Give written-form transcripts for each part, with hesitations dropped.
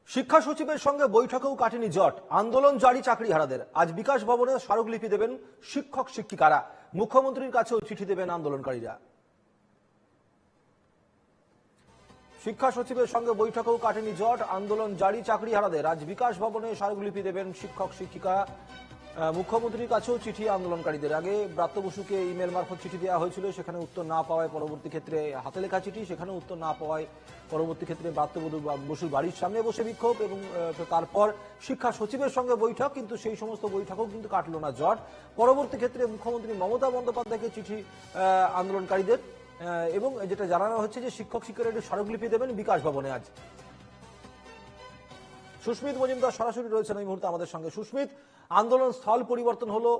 শিক্ষা সচিবের সঙ্গে বৈঠকেও কাটেনি জট, আন্দোলন জারি চাকরিহারাদের। আজ বিকাশ ভবনে স্মারকলিপি দেবেন শিক্ষক শিক্ষিকারা, মুখ্যমন্ত্রীর কাছেও চিঠি দেবেন আন্দোলনকারীরা। শিক্ষা সচিবের সঙ্গে বৈঠকেও কাটেনি জট, আন্দোলন জারি চাকরিহারাদের। আজ বিকাশ ভবনে স্মারকলিপি দেবেন শিক্ষক শিক্ষিকা, মুখ্যমন্ত্রীর কাছেও চিঠি আন্দোলনকারীদের। আগে ব্রাত্য বসুকে ইমেল মারফত চিঠি দেওয়া হয়েছিল, সেখানে উত্তর না পাওয়ায় পরবর্তী ক্ষেত্রে হাতে লেখা চিঠি, সেখানে উত্তর না পাওয়ায় পরবর্তী ক্ষেত্রে ব্রাত্য বসুর বাড়ির সামনে বসে বিক্ষোভ এবং তারপর শিক্ষা সচিবের সঙ্গে বৈঠক। কিন্তু সেই সমস্ত বৈঠকও কিন্তু কাটল না জট। পরবর্তী ক্ষেত্রে মুখ্যমন্ত্রী মমতা বন্দ্যোপাধ্যায়কে চিঠি আন্দোলনকারীদের, এবং যেটা জানানো হচ্ছে যে শিক্ষক শিক্ষকের স্মারকলিপি দেবেন বিকাশ ভবনে আজ। সুস্মিত মজুমদার সরাসরি রয়েছেন এই মুহূর্তে আমাদের সঙ্গে। সুস্মিত, আন্দোলন স্থল পরিবর্তন হলো,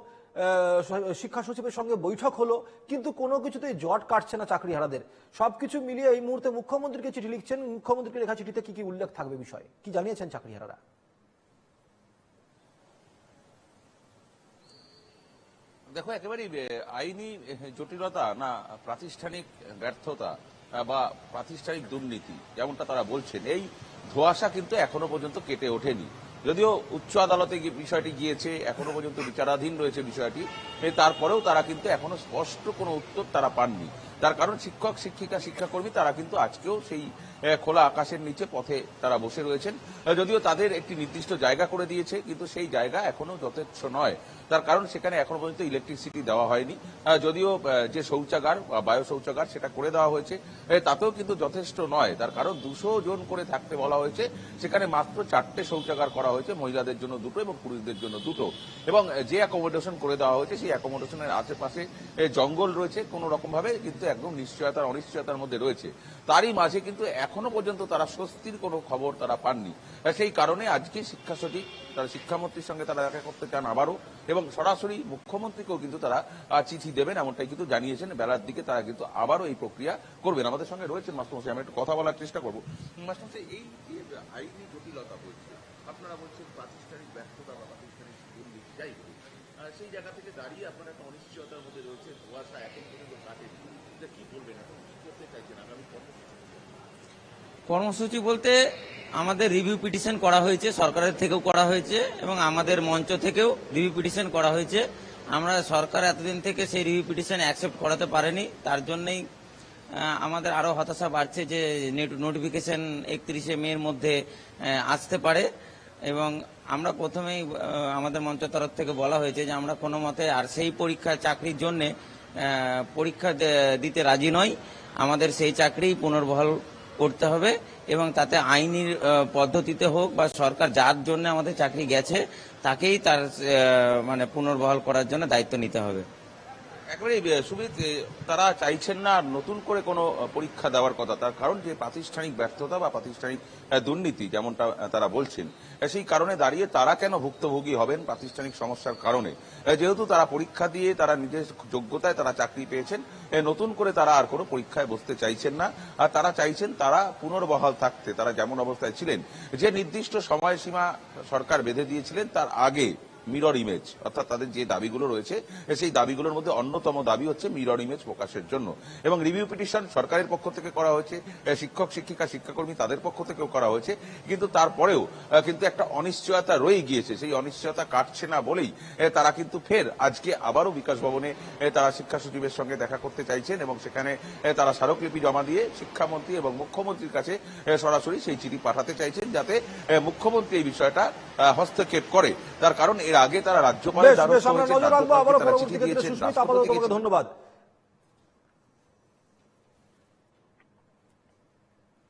শিক্ষা সচিবের সঙ্গে বৈঠক হলো, কিন্তু কোনো কিছুতেই জট কাটছে না চাকরিহারাদের। সবকিছু মিলিয়ে এই মুহূর্তে মুখ্যমন্ত্রীকে চিঠি লিখছেন, মুখ্যমন্ত্রীকে লেখা চিঠিতে কি কি উল্লেখ থাকবে বিষয়ে কি জানিয়েছেন চাকরিহারারা? দেখো, একেবারেই আইনি জটিলতা না প্রাতিষ্ঠানিক ব্যর্থতা বা প্রাতিষ্ঠানিক দুর্নীতি যেমনটা তারা বলছেন, এই ধোঁয়াশা কিন্তু এখনো পর্যন্ত কেটে ওঠেনি। যদিও উচ্চ আদালতে বিষয়টি গিয়েছে, এখনো পর্যন্ত বিচারাধীন রয়েছে বিষয়টি, তারপরেও তারা কিন্তু এখনো স্পষ্ট কোনো উত্তর তারা পাননি। তার কারণ শিক্ষক শিক্ষিকা শিক্ষাকর্মী তারা কিন্তু আজকেও সেই খোলা আকাশের নিচে পথে তারা বসে রয়েছেন। যদিও তাদের একটি নির্দিষ্ট জায়গা করে দিয়েছে, কিন্তু সেই জায়গা এখনো যথেষ্ট নয়। তার কারণ সেখানে এখনো পর্যন্ত ইলেকট্রিসিটি দেওয়া হয়নি। যদিও যে শৌচাগার বা বায়ো শৌচাগার সেটা করে দেওয়া হয়েছে, তাতেও কিন্তু যথেষ্ট নয়। তার কারণ 200 জন করে থাকতে বলা হয়েছে, সেখানে মাত্র 4টে শৌচাগার করা হয়েছে, মহিলাদের জন্য 2টো এবং পুরুষদের জন্য 2টো। এবং যে অ্যাকোমোডেশন করে দেওয়া হয়েছে সেই অ্যাকোমোডেশনের আশেপাশে জঙ্গল রয়েছে, কোনো রকম ভাবে কিন্তু একদম নিশ্চয়তার অনিশ্চয়তার মধ্যে রয়েছে। তারই মাঝে কিন্তু এখনো পর্যন্ত তারা স্বস্তির কোনো খবর তারা পাননি। সেই কারণে আজকে শিক্ষা সচিব তারা শিক্ষামন্ত্রীর সঙ্গে তারা দেখা করতে চান আবারও, এবং সরাসরি মুখ্যমন্ত্রীকেও কিন্তু তারা চিঠি দেবেন এমনটাই কিন্তু জানিয়েছেন। বেলার দিকে তারা কিন্তু আবারও এই প্রক্রিয়া করবেন। আমাদের সঙ্গে রয়েছেন মাস্টারমশাই, আমি একটু কথা বলার চেষ্টা করবো। মাস্টারমশাই, এই যে আইনি জটিলতা বলছে, আপনারা বলছেন প্রাতিষ্ঠানিক ব্যর্থতা বা প্রাতিষ্ঠানিক দুর্নীতি, যাই হোক, সেই জায়গা থেকে দাঁড়িয়ে আপনারা একটা অনিশ্চয়তার মধ্যে রয়েছে, ধোঁয়াশা এখন পর্যন্ত কাটেনি। কি বলবেন, এখন কি করতে চাইছেন আগামী কর্মসূচি বলতে আমাদের রিভিউ পিটিশন করা হয়েছে, সরকারের থেকেও করা হয়েছে এবং আমাদের মঞ্চ থেকেও রিভিউ পিটিশন করা হয়েছে। আমরা সরকার এতদিন থেকে সেই রিভিউ পিটিশন অ্যাকসেপ্ট করাতে পারেনি, তার জন্যই আমাদের আরো হতাশা বাড়ছে যে নোটিফিকেশন 31শে মের মধ্যে আসতে পারে। এবং আমরা প্রথমেই আমাদের মঞ্চ তরফ থেকে বলা হয়েছে যে আমরা কোনো মতে আর সেই পরীক্ষা চাকরির জন্য পরীক্ষা দিতে রাজি নই। আমাদের সেই চাকরি পুনর্বহাল করতে হবে এবং তাতে আইনি পদ্ধতিতে হোক বা সরকার যার জন্য আমাদের চাকরি গেছে তাকেই তার মানে পুনর্বহাল করার জন্য দায়িত্ব নিতে হবে। একেবারে সুমিত, তারা চাইছেন না নতুন করে কোনো পরীক্ষা দেওয়ার কথা, তার কারণ যে প্রাতিষ্ঠানিক ব্যর্থতা বা প্রাতিষ্ঠানিক দুর্নীতি যেমনটা তারা বলছেন, সেই কারণে দাঁড়িয়ে তারা কেন ভুক্তভোগী হবেন প্রাতিষ্ঠানিক সমস্যার কারণে? যেহেতু তারা পরীক্ষা দিয়ে তারা নিজের যোগ্যতায় তারা চাকরি পেয়েছেন, নতুন করে তারা আর কোনো পরীক্ষায় বসতে চাইছেন না। আর তারা চাইছেন তারা পুনর্বহাল থাকতে, তারা যেমন অবস্থায় ছিলেন, যে নির্দিষ্ট সময়সীমা সরকার বেঁধে দিয়েছিলেন তার আগে মিরর ইমেজ, অর্থাৎ তাদের যে দাবিগুলো রয়েছে সেই দাবিগুলোর মধ্যে অন্যতম দাবি হচ্ছে মিরর ইমেজ প্রকাশের জন্য। এবং রিভিউ পিটিশন সরকারের পক্ষ থেকে করা হয়েছে, শিক্ষক শিক্ষিকা শিক্ষাকর্মী তাদের পক্ষ থেকেও করা হয়েছে, কিন্তু তারপরেও কিন্তু একটা অনিশ্চয়তা রয়ে গিয়েছে। সেই অনিশ্চয়তা কাটছে না বলেই তারা কিন্তু ফের আজকে আবারও বিকাশ ভবনে তারা শিক্ষা সচিবের সঙ্গে দেখা করতে চাইছেন এবং সেখানে তারা স্মারকলিপি জমা দিয়ে শিক্ষামন্ত্রী এবং মুখ্যমন্ত্রীর কাছে সরাসরি সেই চিঠি পাঠাতে চাইছেন, যাতে মুখ্যমন্ত্রী এই বিষয়টা হস্তক্ষেপ করে। তার কারণ এর আগে তারা রাজ্যপালের দ্বারস্থ হয়েছে, ধন্যবাদ।